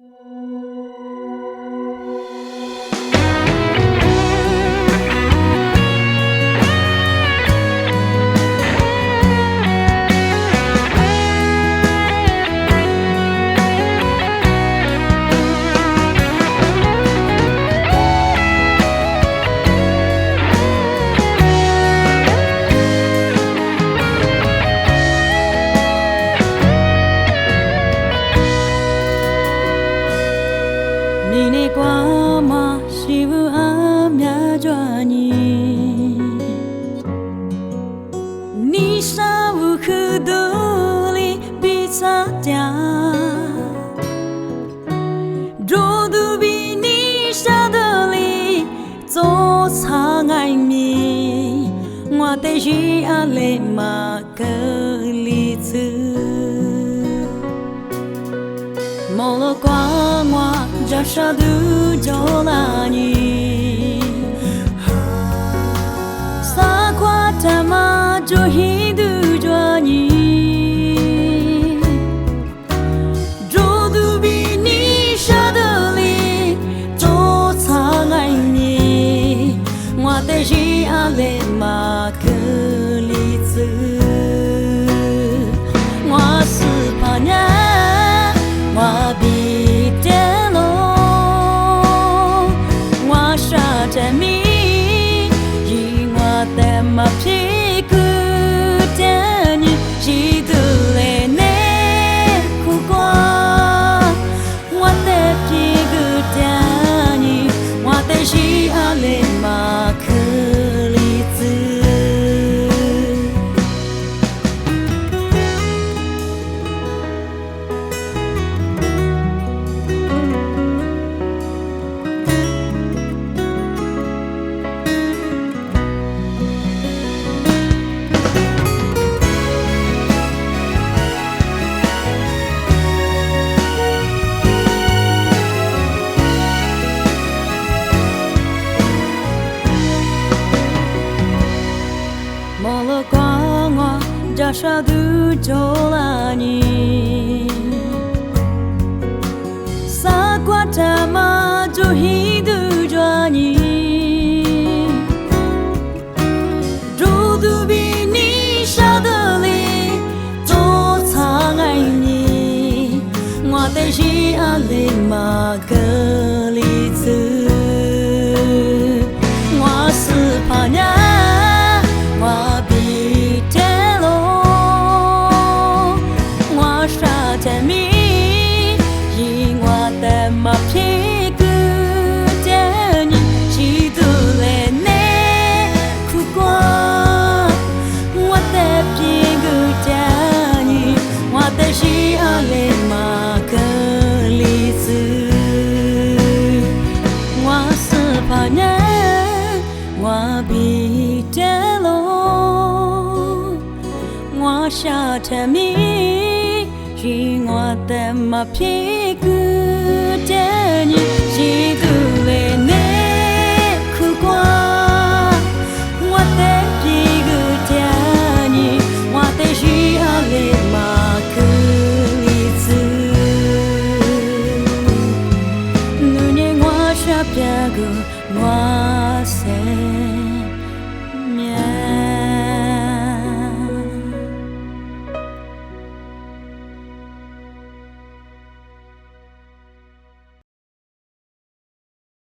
你的光芒是不阿苗抓你，你上不去独立比差点，若都比你上得里做长爱你，我的心阿累马格里子。莫了光我这啥都做了你，撒夸他妈就一度做你，若都比你舍得里做长爱你，我的心阿累马克里子，我是怕你。我比得喽，我傻着迷，因我的马屁股的你，几度来内苦瓜，我的屁股的你，我的心阿累马克里子。莫了光我这啥都做了你，撒夸他妈就一度做你，若都比你舍得里做长爱你，我的心阿累马格里子，我是怕你。我比得喽，我傻着迷，因我的马屁股的你，几度来内苦瓜，我的屁股的你，我的心阿累马格里子，我是怕你，我比得喽。我傻着迷，因我的马屁股的你，几度来内苦瓜，我的屁股的你，我的心阿累马克里子，努年我傻别个我谁。